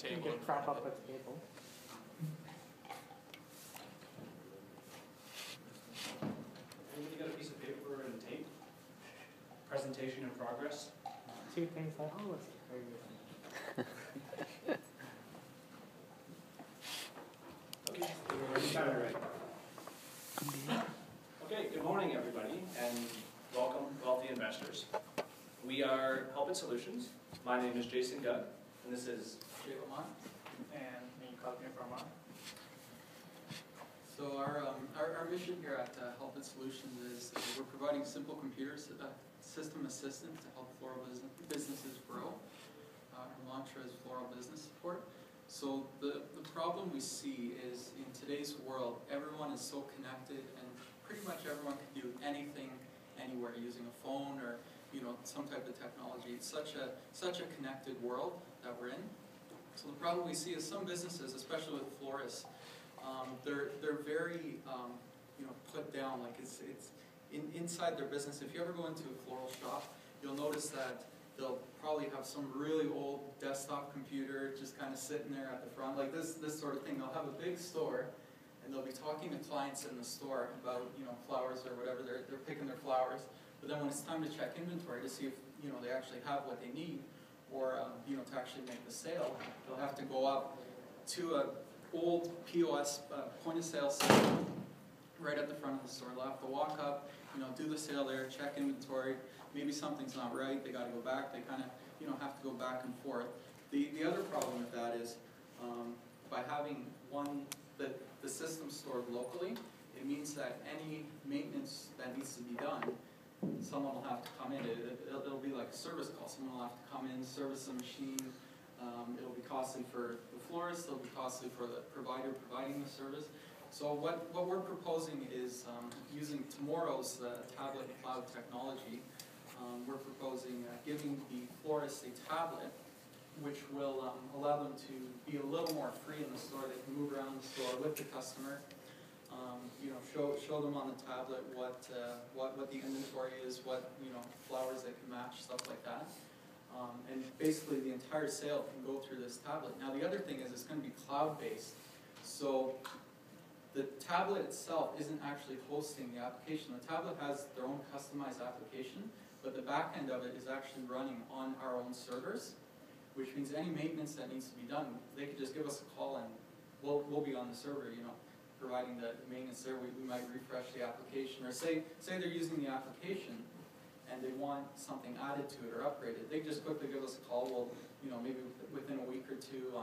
table. You can prop up a table. Everybody got a piece of paper and tape? Presentation in progress? Two things I always carry. Okay, you got it right. Okay, good morning everybody, and welcome wealthy investors. We are Helpit Solutions. My name is Jason Gugg, and this is Jay Lamont, and me, Kalpina Parmar. So our mission here at Helpit Solutions is we're providing simple computer system assistance to help floral businesses grow. Our mantra is floral business support. So the problem we see is in today's world, everyone is so connected, and pretty much everyone can do anything anywhere using a phone or some type of technology. It's such a connected world that we're in. So the problem we see is some businesses, especially with florists, they're very put down. Like it's inside their business. If you ever go into a floral shop, you'll notice that they'll probably have some really old desktop computer just kind of sitting there at the front, like this sort of thing. They'll have a big store, and they'll be talking to clients in the store about flowers or whatever. They're picking their flowers. But then when it's time to check inventory to see if they actually have what they need, or to actually make the sale, they'll have to go up to an old POS point of sale system right at the front of the store. They'll have to walk up, do the sale there, check inventory. Maybe something's not right. They got to go back. They kind of have to go back and forth. The other problem with that is by having the system stored locally, it means that any maintenance that needs to be done, someone will have to come in. It'll be like a service call. Someone will have to come in, service the machine. It'll be costly for the florist. It'll be costly for the provider providing the service. So what we're proposing is using tomorrow's tablet and cloud technology. We're proposing giving the florist a tablet, which will allow them to be a little more free in the store. They can move around the store with the customer. Show them on the tablet what the inventory is, what flowers they can match, stuff like that. And basically the entire sale can go through this tablet. Now the other thing is it's going to be cloud-based. So the tablet itself isn't actually hosting the application. The tablet has their own customized application, but the back end of it is actually running on our own servers, which means any maintenance that needs to be done, they could just give us a call and we'll be on the server, providing the maintenance there. We might refresh the application, or say they're using the application and they want something added to it or upgraded. They just quickly give us a call. We'll, maybe within a week or two,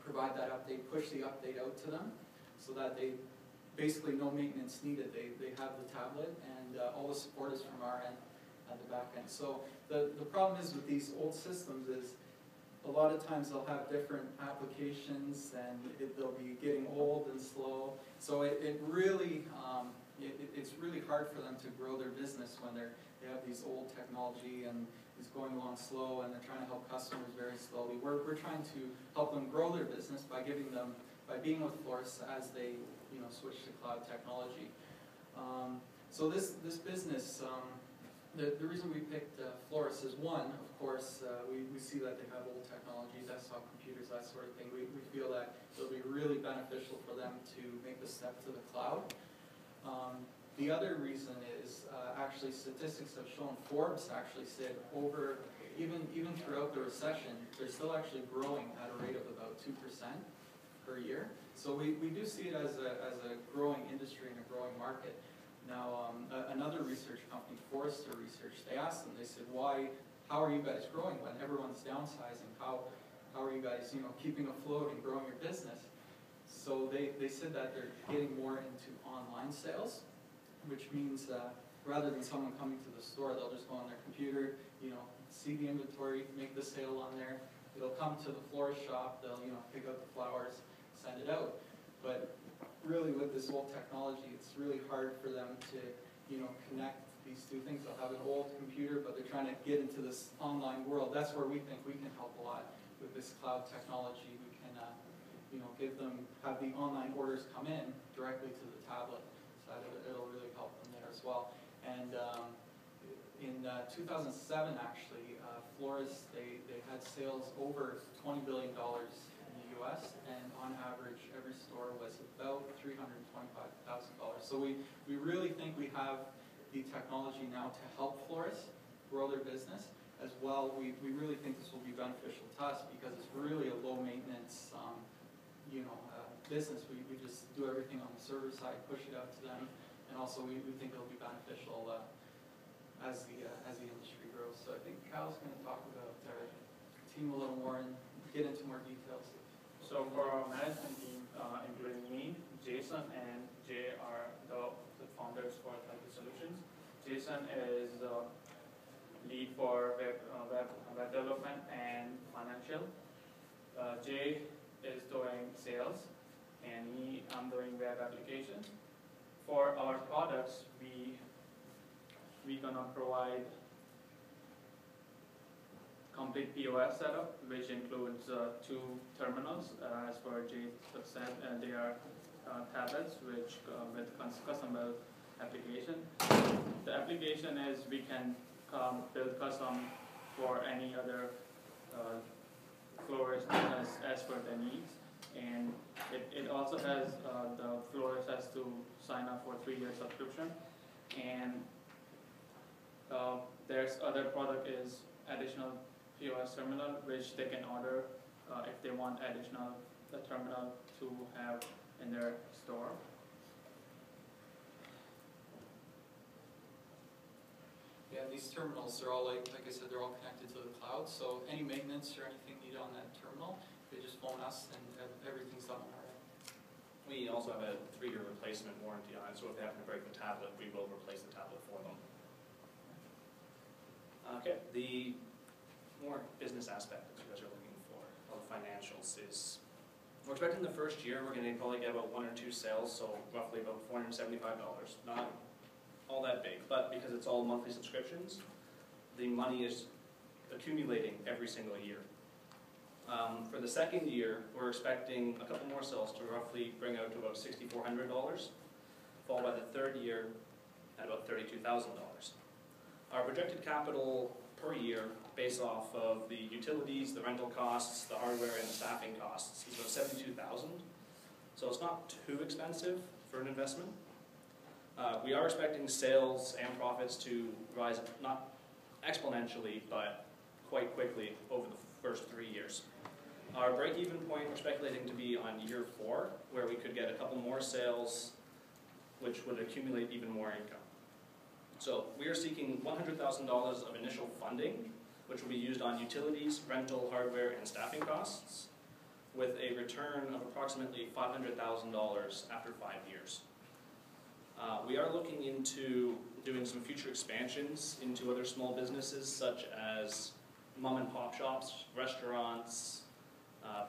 provide that update, push the update out to them, so that they basically no maintenance needed. They have the tablet, and all the support is from our end at the back end. So the problem is with these old systems is a lot of times they'll have different applications, and they'll be getting old and slow. So it's really hard for them to grow their business when they have these old technology and it's going along slow, and they're trying to help customers very slowly. We're trying to help them grow their business by being with florists as they switch to cloud technology. So this business. The reason we picked florists is, one, of course, we see that they have old technology, desktop computers, that sort of thing. We feel that it'll be really beneficial for them to make the step to the cloud. The other reason is actually statistics have shown, Forbes actually said even throughout the recession, they're still actually growing at a rate of about 2% per year. So we do see it as a growing industry and a growing market. Now, another research company, Forrester Research, they asked them, they said, how are you guys growing when everyone's downsizing? How are you guys, keeping afloat and growing your business? So they said that they're getting more into online sales, which means rather than someone coming to the store, they'll just go on their computer, see the inventory, make the sale on there. It'll come to the florist shop, they'll, pick up the flowers, send it out. But really with this old technology, it's really hard for them to, connect these two things. They'll have an old computer, but they're trying to get into this online world. That's where we think we can help a lot with this cloud technology. We can, have the online orders come in directly to the tablet, so that it'll really help them there as well. And in 2007, actually, florists, they had sales over $20 billion POS, and on average, every store was about $325,000. So we really think we have the technology now to help florists grow their business. As well, we really think this will be beneficial to us because it's really a low maintenance, business. We just do everything on the server side, push it out to them, and also we think it'll be beneficial as the industry grows. So I think Cal's going to talk about our team a little more and get into more details. So for our management team, including me, Jason and Jay are the founders for Healthy Solutions. Jason is the lead for web development and financial. Jay is doing sales, and I'm doing web applications. For our products, we're gonna provide complete POS setup, which includes 2 terminals. As for Jay said, they are tablets which with custom built application. The application is we can build custom for any other florist as per their needs, and it also has the florist has to sign up for 3-year subscription, and there's other product is additional POS terminal which they can order if they want additional terminal to have in their store. Yeah, these terminals are all like I said, they're all connected to the cloud. So any maintenance or anything needed on that terminal, they just phone us and everything's done on our end. We also have a 3-year replacement warranty on it, so if they happen to break the tablet, we will replace the tablet for them. Okay, the more business aspect that you guys are looking for, or the financials, is we're expecting the first year we're going to probably get about 1 or 2 sales, so roughly about $475. Not all that big, but because it's all monthly subscriptions, the money is accumulating every single year. For the second year, we're expecting a couple more sales to roughly bring out to about $6,400, followed by the third year at about $32,000. Our projected capital per year, based off of the utilities, the rental costs, the hardware, and the staffing costs, is about $72,000. So it's not too expensive for an investment. We are expecting sales and profits to rise, not exponentially, but quite quickly over the first 3 years. Our break-even point we're speculating to be on year 4, where we could get a couple more sales, which would accumulate even more income. So we are seeking $100,000 of initial funding, which will be used on utilities, rental, hardware, and staffing costs, with a return of approximately $500,000 after 5 years. We are looking into doing some future expansions into other small businesses, such as mom and pop shops, restaurants,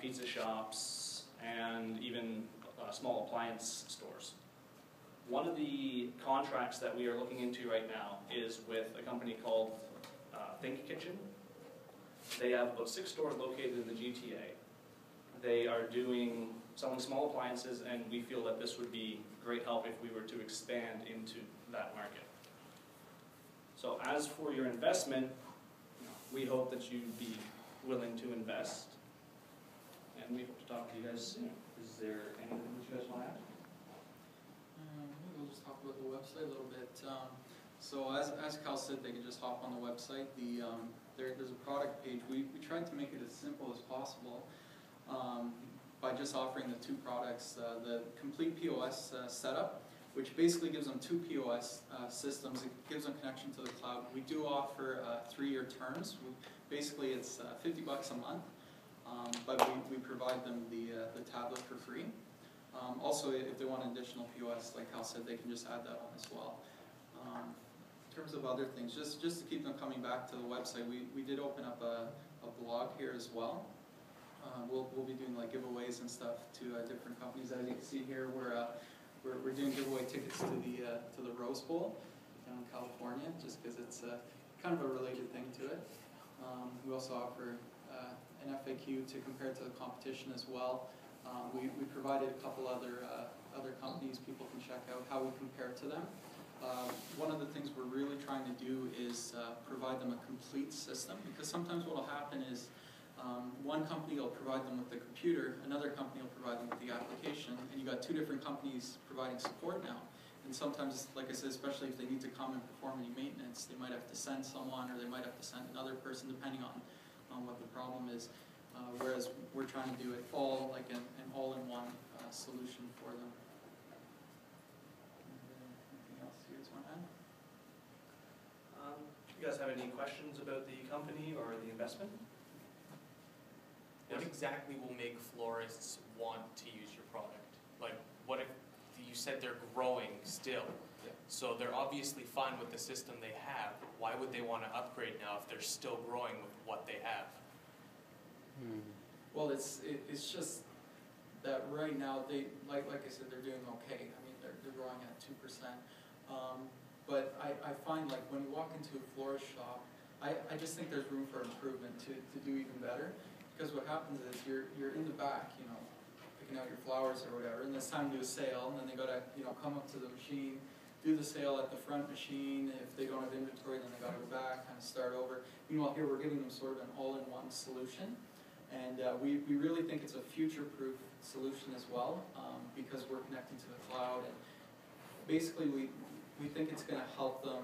pizza shops, and even small appliance stores. One of the contracts that we are looking into right now is with a company called Think Kitchen. They have about 6 stores located in the GTA. They are selling small appliances, and we feel that this would be great help if we were to expand into that market. So as for your investment, we hope that you'd be willing to invest, and we hope to talk to you guys soon. Is there anything that you guys want to add? Maybe we'll just talk about the website a little bit. So as Cal said, they can just hop on the website. There's a product page. We tried to make it as simple as possible by just offering the 2 products, the complete POS setup, which basically gives them 2 POS systems. It gives them connection to the cloud. We do offer 3-year terms. Basically, it's $50 a month, but we provide them the tablet for free. Also, if they want additional POS, like Cal said, they can just add that on as well. In terms of other things, just to keep them coming back to the website, we did open up a blog here as well. We'll be doing like giveaways and stuff to different companies. As you can see here, we're doing giveaway tickets to the Rose Bowl down in California, just because it's kind of a related thing to it. We also offer an FAQ to compare to the competition as well. We provided a couple other companies people can check out how we compare to them. One of the things we're really trying to do is provide them a complete system, because sometimes what will happen is One company will provide them with the computer, another company will provide them with the application, and you got two different companies providing support now. And sometimes, like I said, especially if they need to come and perform any maintenance, they might have to send someone, or they might have to send another person, depending on what the problem is. Whereas we're trying to do it all like an all-in-one solution for them. Anything else you guys want to add? You guys have any questions about the company or the investment? What exactly will make florists want to use your product? Like, what if you said they're growing still? Yeah. So they're obviously fine with the system they have. Why would they want to upgrade now if they're still growing with what they have? Well, it's just that right now they like I said, they're doing okay. I mean, they're growing at 2%. But I find, like, when you walk into a florist shop, I just think there's room for improvement to do even better. Because what happens is you're in the back, you know, picking out your flowers or whatever, and it's time to do a sale, and then they gotta, you know, come up to the machine, do the sale at the front machine. If they don't have inventory, then they gotta go back, kind of start over. Meanwhile, here we're giving them sort of an all-in-one solution, and we really think it's a future-proof solution as well, because we're connecting to the cloud, and basically we think it's gonna help them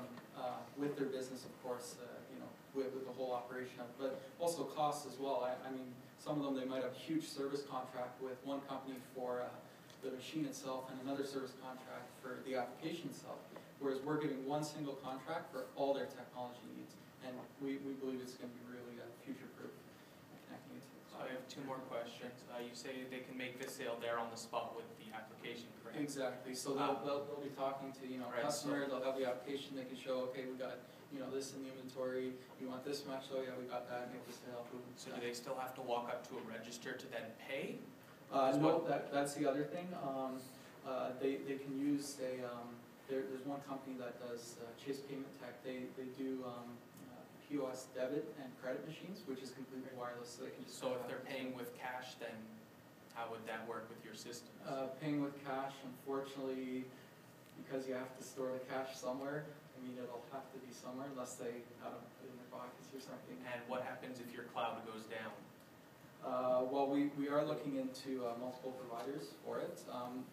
with their business, of course, you know, with the whole operation, but also costs as well. I mean, some of them, they might have a huge service contract with one company for the machine itself and another service contract for the application itself, whereas we're giving one single contract for all their technology needs, and we believe it's going to be really future-proof, connecting it to the So cloud. I have two more questions. You say they can make the sale there on the spot with the application, correct? Exactly. So they'll be talking to, you know, Right, customer. They'll have the application. They can show, okay, we got, you know, this in the inventory. You want this much? Oh yeah, we got that. Make the sale. Boom. So do they still have to walk up to a register to then pay? No, that's the other thing. They can use there's one company that does Chase Payment Tech. They do POS debit and credit machines, which is completely wireless, so they can just. So if they're paying with cash, then how would that work with your systems? Paying with cash, unfortunately, because you have to store the cash somewhere. I mean, it'll have to be somewhere unless they have it in their pockets or something. And what happens if your cloud goes down? Well, we are looking into multiple providers for it.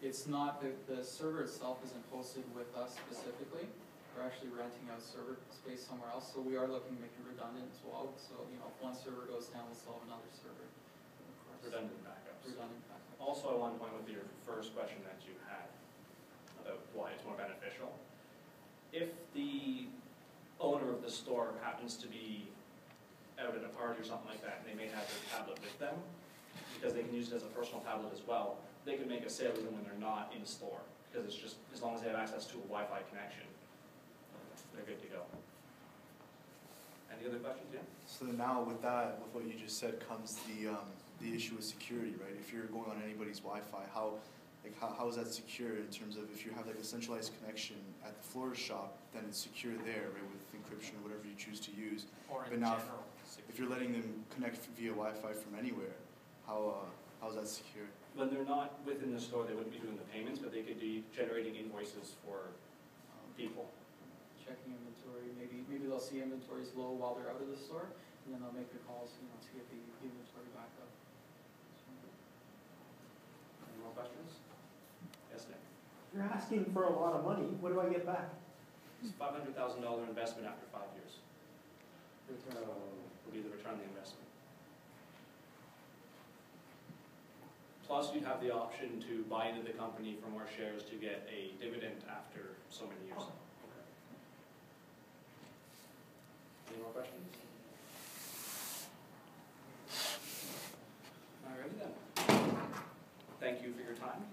It's not, the server itself isn't hosted with us specifically. We're actually renting out server space somewhere else, so we are looking to make it redundant as well. So, you know, if one server goes down, we'll still have another server. Of course. Redundant backups. Redundant backup. Also, I want to point with your first question that you had about why it's more beneficial. If the owner of the store happens to be out at a party or something like that, and they may have their tablet with them, because they can use it as a personal tablet as well, they can make a sale even when they're not in store, because it's just, as long as they have access to a Wi-Fi connection, they're good to go. Any other questions? Yeah? So now with that, with what you just said, comes the issue of security, right? If you're going on anybody's Wi-Fi, how is that secure in terms of if you have like a centralized connection at the florist shop, then it's secure there, right, with encryption or whatever you choose to use. Or in But now, general? if you're letting them connect via Wi-Fi from anywhere, how's that secure? When they're not within the store, they wouldn't be doing the payments, but they could be generating invoices for people. Checking inventory, maybe they'll see inventory's low while they're out of the store, and then they'll make the calls, you know, to get the inventory back up. Any more questions? Yes, Nick? You're asking for a lot of money. What do I get back? It's a $500,000 investment after 5 years. Return. Will be the return on the investment. Plus, you'd have the option to buy into the company for more shares to get a dividend after so many years. Okay. Any more questions? Alrighty then. Thank you for your time.